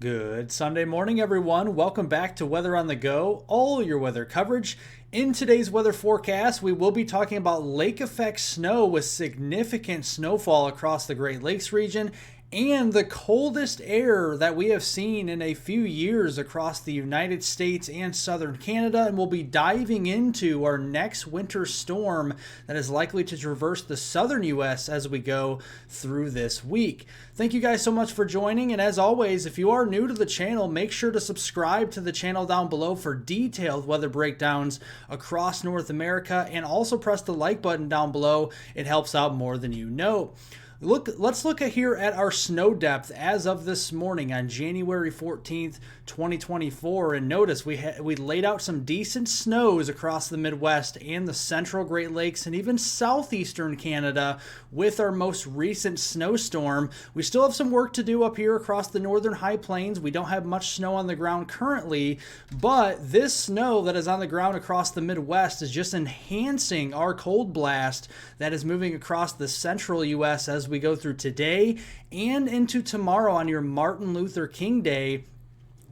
Good Sunday morning, everyone. Welcome back to Weather on the Go, all your weather coverage. In today's weather forecast, we will be talking about lake effect snow with significant snowfall across the Great Lakes region and the coldest air that we have seen in a few years across the United States and southern Canada. And we'll be diving into our next winter storm that is likely to traverse the southern U.S. as we go through this week. Thank you guys so much for joining. And as always, if you are new to the channel, make sure to subscribe to the channel down below for detailed weather breakdowns across North America. And also press the like button down below. It helps out more than you know. Let's look here at our snow depth as of this morning on January 14th, 2024. And notice we laid out some decent snows across the Midwest and the central Great Lakes and even southeastern Canada with our most recent snowstorm. We still have some work to do up here across the northern high plains. We don't have much snow on the ground currently, but this snow that is on the ground across the Midwest is just enhancing our cold blast that is moving across the central U.S. as we go through today and into tomorrow on your Martin Luther King Day.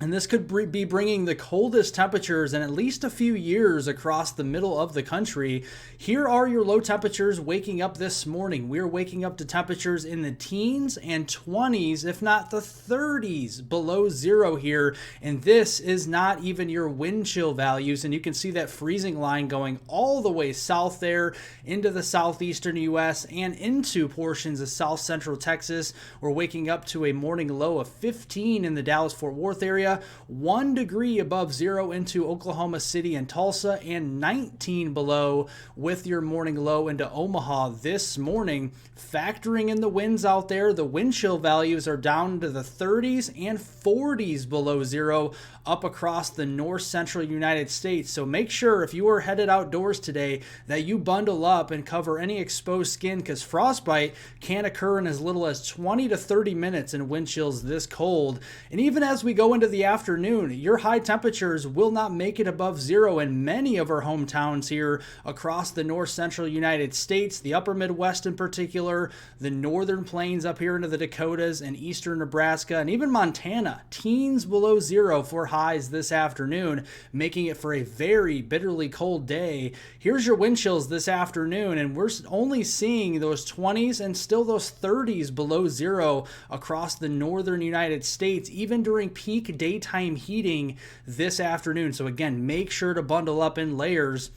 And this could be bringing the coldest temperatures in at least a few years across the middle of the country. Here are your low temperatures waking up this morning. We're waking up to temperatures in the teens and 20s, if not the 30s below zero here. And this is not even your wind chill values. And you can see that freezing line going all the way south there into the southeastern U.S. and into portions of south central Texas. We're waking up to a morning low of 15 in the Dallas-Fort Worth area. 1 degree above zero into Oklahoma City and Tulsa, and 19 below with your morning low into Omaha this morning. Factoring in the winds out there, the wind chill values are down to the 30s and 40s below zero up across the north central United States. So make sure if you are headed outdoors today that you bundle up and cover any exposed skin, because frostbite can occur in as little as 20 to 30 minutes in wind chills this cold. And even as we go into the afternoon, your high temperatures will not make it above zero in many of our hometowns here across the north central United States, the upper Midwest in particular, the northern plains up here into the Dakotas and eastern Nebraska, and even Montana. Teens below zero for highs this afternoon, making it for a very bitterly cold day. Here's your wind chills this afternoon, and we're only seeing those 20s and still those 30s below zero across the northern United States, even during peak daytime heating this afternoon. So again, make sure to bundle up in layers.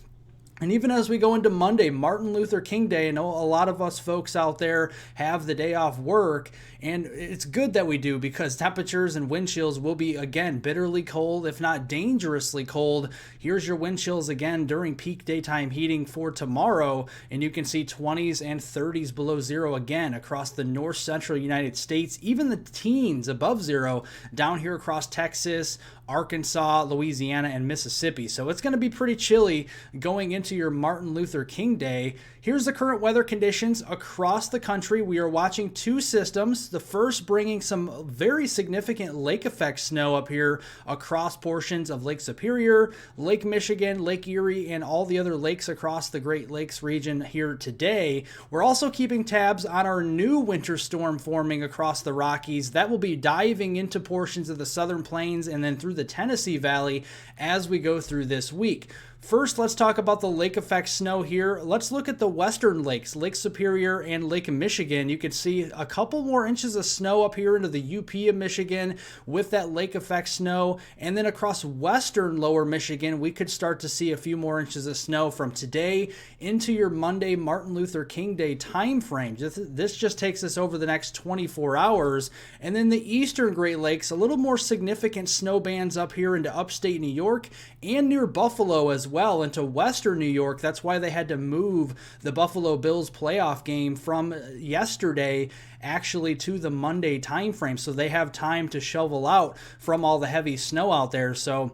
And even as we go into Monday, Martin Luther King Day, I know a lot of us folks out there have the day off work, and it's good that we do because temperatures and wind chills will be, again, bitterly cold, if not dangerously cold. Here's your wind chills again during peak daytime heating for tomorrow, and you can see 20s and 30s below zero again across the north central United States, even the teens above zero down here across Texas, Arkansas, Louisiana, and Mississippi. So it's going to be pretty chilly going into your Martin Luther King Day. Here's the current weather conditions across the country. We are watching two systems. The first bringing some very significant lake effect snow up here across portions of Lake Superior, Lake Michigan, Lake Erie, and all the other lakes across the Great Lakes region here today. We're also keeping tabs on our new winter storm forming across the Rockies. That will be diving into portions of the southern plains and then through the Tennessee Valley as we go through this week. First, let's talk about the lake effect snow here. Let's look at the western lakes, Lake Superior and Lake Michigan. You can see a couple more inches of snow up here into the UP of Michigan with that lake effect snow. And then across western lower Michigan, we could start to see a few more inches of snow from today into your Monday Martin Luther King Day time frame. This just takes us over the next 24 hours. And then the eastern Great Lakes, a little more significant snow bands up here into upstate New York and near Buffalo as well into western New York. That's why they had to move the Buffalo Bills playoff game from yesterday actually to the Monday time frame, so they have time to shovel out from all the heavy snow out there. So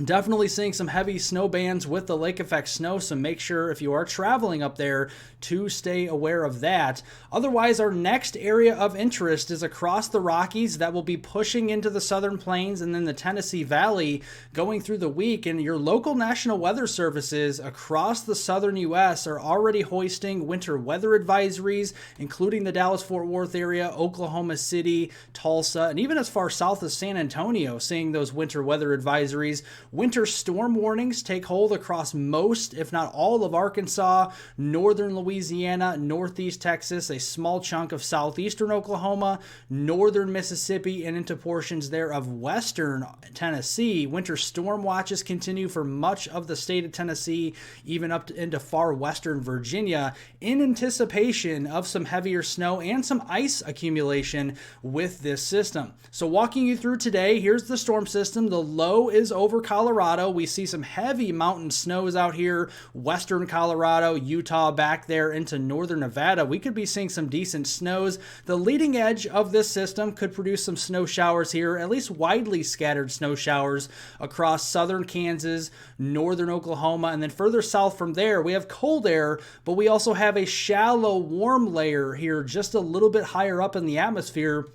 Definitely seeing some heavy snow bands with the lake effect snow, so make sure if you are traveling up there to stay aware of that. Otherwise, our next area of interest is across the Rockies that will be pushing into the southern plains and then the Tennessee Valley going through the week. And your local National Weather Services across the southern U.S. are already hoisting winter weather advisories, including the Dallas-Fort Worth area, Oklahoma City, Tulsa, and even as far south as San Antonio, seeing those winter weather advisories. Winter storm warnings take hold across most, if not all, of Arkansas, northern Louisiana, northeast Texas, a small chunk of southeastern Oklahoma, northern Mississippi, and into portions there of western Tennessee. Winter storm watches continue for much of the state of Tennessee, even up into far western Virginia, in anticipation of some heavier snow and some ice accumulation with this system. So walking you through today, here's the storm system. The low is over Colorado. We see some heavy mountain snows out here, western Colorado, Utah, back there into northern Nevada. We could be seeing some decent snows. The leading edge of this system could produce some snow showers here, at least widely scattered snow showers across southern Kansas, northern Oklahoma, and then further south from there, we have cold air, but we also have a shallow warm layer here just a little bit higher up in the atmosphere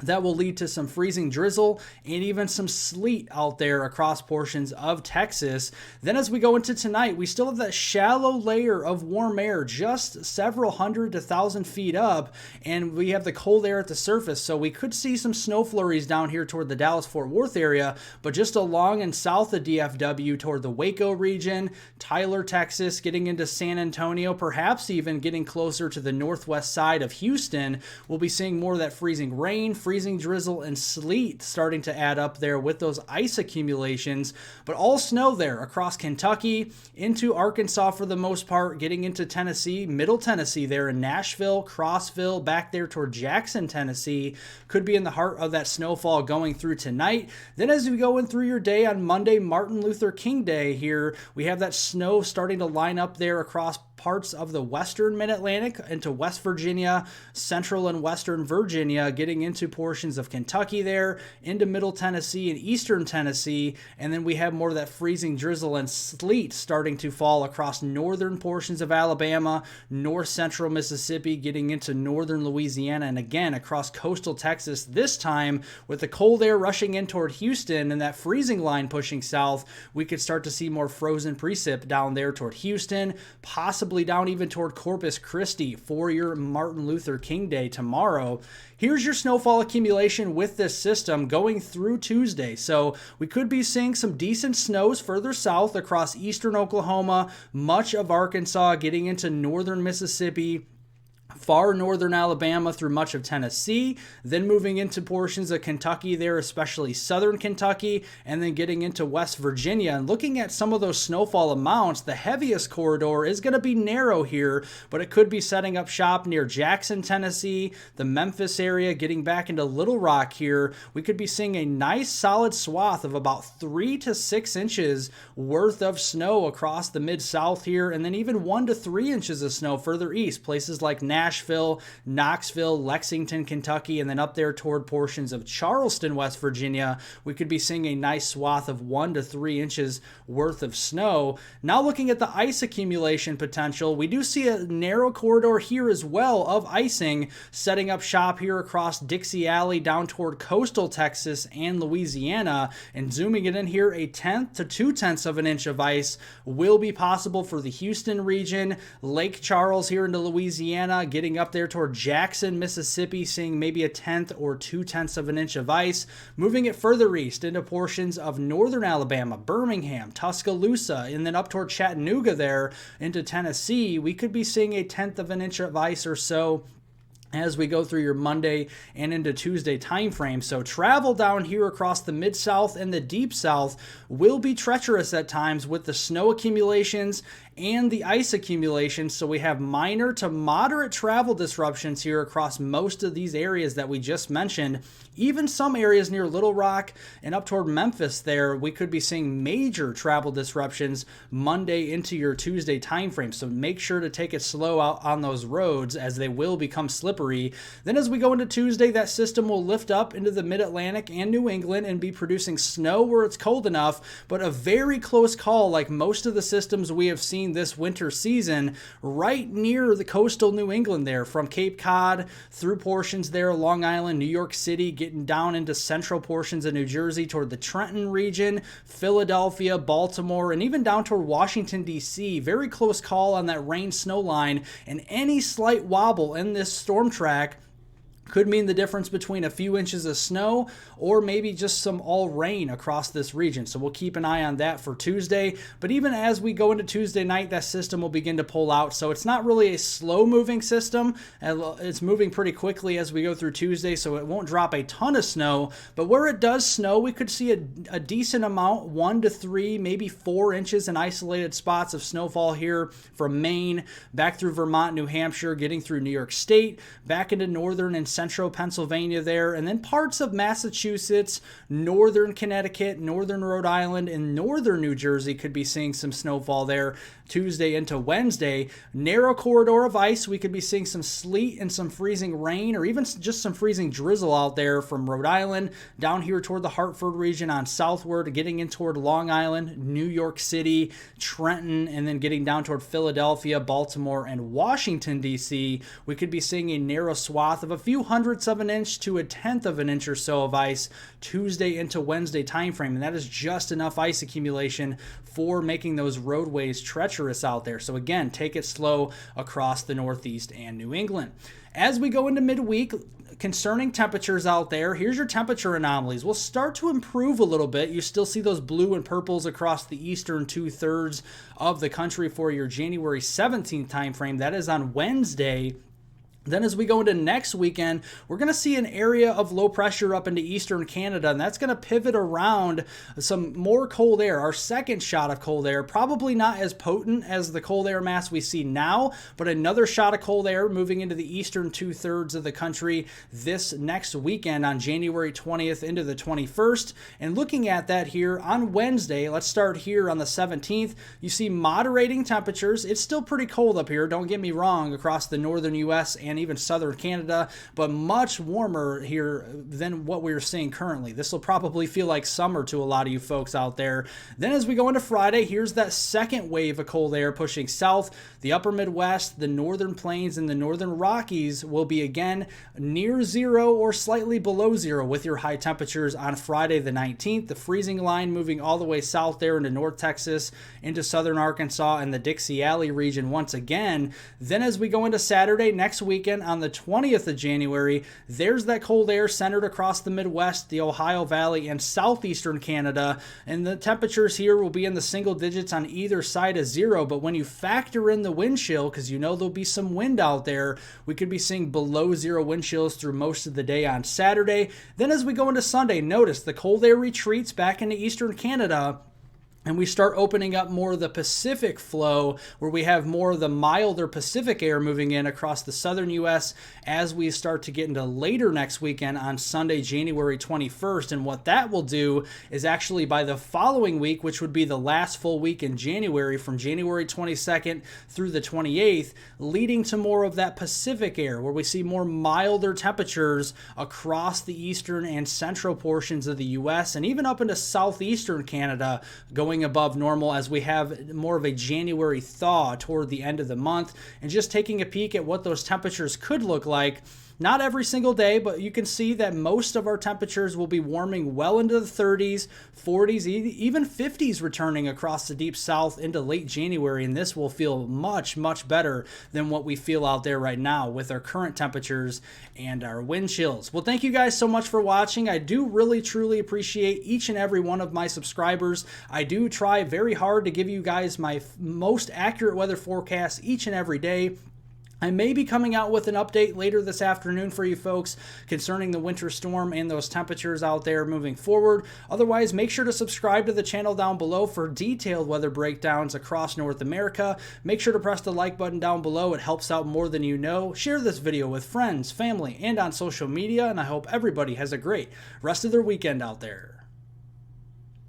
that will lead to some freezing drizzle and even some sleet out there across portions of Texas. Then as we go into tonight, we still have that shallow layer of warm air just several hundred to 1,000 feet up, and we have the cold air at the surface. So we could see some snow flurries down here toward the Dallas-Fort Worth area, but just along and south of DFW toward the Waco region, Tyler, Texas, getting into San Antonio, perhaps even getting closer to the northwest side of Houston, we'll be seeing more of that freezing rain, freezing drizzle, and sleet starting to add up there with those ice accumulations. But all snow there across Kentucky, into Arkansas for the most part, getting into Tennessee, middle Tennessee there in Nashville, Crossville, back there toward Jackson, Tennessee, could be in the heart of that snowfall going through tonight. Then as we go in through your day on Monday, Martin Luther King Day here, we have that snow starting to line up there across parts of the western mid-Atlantic into West Virginia, central and western Virginia, getting into portions of Kentucky there, into middle Tennessee and eastern Tennessee, and then we have more of that freezing drizzle and sleet starting to fall across northern portions of Alabama, north central Mississippi, getting into northern Louisiana, and again across coastal Texas, this time with the cold air rushing in toward Houston and that freezing line pushing south, we could start to see more frozen precip down there toward Houston, possibly down even toward Corpus Christi for your Martin Luther King Day tomorrow. Here's your snowfall accumulation with this system going through Tuesday. So we could be seeing some decent snows further south across eastern Oklahoma, much of Arkansas, getting into northern Mississippi, far northern Alabama through much of Tennessee, then moving into portions of Kentucky there, especially southern Kentucky, and then getting into West Virginia. And looking at some of those snowfall amounts, the heaviest corridor is going to be narrow here, but it could be setting up shop near Jackson, Tennessee, the Memphis area, getting back into Little Rock here. We could be seeing a nice solid swath of about 3 to 6 inches worth of snow across the Mid-South here, and then even 1 to 3 inches of snow further east, places like Nashville, Knoxville, Lexington, Kentucky, and then up there toward portions of Charleston, West Virginia, we could be seeing a nice swath of 1 to 3 inches worth of snow. Now looking at the ice accumulation potential, we do see a narrow corridor here as well of icing setting up shop here across Dixie Alley down toward coastal Texas and Louisiana, and zooming it in here, 1/10 to 2/10 of an inch of ice will be possible for the Houston region, Lake Charles here into Louisiana, getting up there toward Jackson, Mississippi, seeing maybe 1/10 or 2/10 of an inch of ice. Moving it further east into portions of northern Alabama, Birmingham, Tuscaloosa, and then up toward Chattanooga there into Tennessee, we could be seeing 1/10 of an inch of ice or so as we go through your Monday and into Tuesday time frame. So travel down here across the Mid-South and the Deep South will be treacherous at times with the snow accumulations and the ice accumulation. So we have minor to moderate travel disruptions here across most of these areas that we just mentioned. Even some areas near Little Rock and up toward Memphis there, we could be seeing major travel disruptions Monday into your Tuesday timeframe. So make sure to take it slow out on those roads as they will become slippery. Then as we go into Tuesday, that system will lift up into the mid-Atlantic and New England and be producing snow where it's cold enough, but a very close call, like most of the systems we have seen this winter season, right near the coastal New England there, from Cape Cod through portions there, Long Island, New York City, getting down into central portions of New Jersey toward the Trenton region, Philadelphia, Baltimore, and even down toward Washington, D.C. Very close call on that rain-snow line, and any slight wobble in this storm track could mean the difference between a few inches of snow or maybe just some all rain across this region. So we'll keep an eye on that for Tuesday. But even as we go into Tuesday night, that system will begin to pull out. So it's not really a slow moving system. It's moving pretty quickly as we go through Tuesday, so it won't drop a ton of snow. But where it does snow, we could see a decent amount, 1 to 3, maybe 4 inches in isolated spots of snowfall here from Maine, back through Vermont, New Hampshire, getting through New York State, back into northern and central Pennsylvania there, and then parts of Massachusetts, northern Connecticut, northern Rhode Island, and northern New Jersey could be seeing some snowfall there Tuesday into Wednesday. Narrow corridor of ice, we could be seeing some sleet and some freezing rain, or even just some freezing drizzle out there from Rhode Island down here toward the Hartford region on southward, getting in toward Long Island, New York City, Trenton, and then getting down toward Philadelphia, Baltimore, and Washington, D.C. We could be seeing a narrow swath of a few hundredths of an inch to a tenth of an inch or so of ice Tuesday into Wednesday timeframe, and that is just enough ice accumulation for making those roadways treacherous out there. So again, take it slow across the Northeast and New England. As we go into midweek, concerning temperatures out there, here's your temperature anomalies. We'll start to improve a little bit. You still see those blue and purples across the eastern 2/3 of the country for your January 17th timeframe. That is on Wednesday. Then as we go into next weekend, we're going to see an area of low pressure up into eastern Canada, and that's going to pivot around some more cold air. Our second shot of cold air, probably not as potent as the cold air mass we see now, but another shot of cold air moving into the eastern 2/3 of the country this next weekend on January 20th into the 21st. And looking at that here on Wednesday, let's start here on the 17th. You see moderating temperatures. It's still pretty cold up here, don't get me wrong, across the northern U.S. and even southern Canada, but much warmer here than what we're seeing currently. This will probably feel like summer to a lot of you folks out there. Then as we go into Friday, here's that second wave of cold air pushing south. The upper Midwest, the northern plains, and the northern Rockies will be again near zero or slightly below zero with your high temperatures on Friday the 19th. The freezing line moving all the way south there into North Texas, into southern Arkansas, and the Dixie Alley region once again. Then as we go into Saturday next weekend, on the 20th of January, there's that cold air centered across the Midwest, the Ohio Valley, and southeastern Canada, and the temperatures here will be in the single digits on either side of zero. But when you factor in the wind chill, because you know there'll be some wind out there, we could be seeing below zero wind chills through most of the day on Saturday. Then as we go into Sunday, notice the cold air retreats back into eastern Canada, and we start opening up more of the Pacific flow, where we have more of the milder Pacific air moving in across the southern U.S. as we start to get into later next weekend on Sunday, January 21st. And what that will do is actually by the following week, which would be the last full week in January, from January 22nd through the 28th, leading to more of that Pacific air, where we see more milder temperatures across the eastern and central portions of the U.S. and even up into southeastern Canada, going above normal as we have more of a January thaw toward the end of the month. And just taking a peek at what those temperatures could look like, not every single day, but you can see that most of our temperatures will be warming well into the 30s, 40s, even 50s returning across the deep south into late January, and this will feel much, much better than what we feel out there right now with our current temperatures and our wind chills. Well, thank you guys so much for watching. I do really, truly appreciate each and every one of my subscribers. I do try very hard to give you guys my most accurate weather forecast each and every day. I may be coming out with an update later this afternoon for you folks concerning the winter storm and those temperatures out there moving forward. Otherwise, make sure to subscribe to the channel down below for detailed weather breakdowns across North America. Make sure to press the like button down below. It helps out more than you know. Share this video with friends, family, and on social media, and I hope everybody has a great rest of their weekend out there.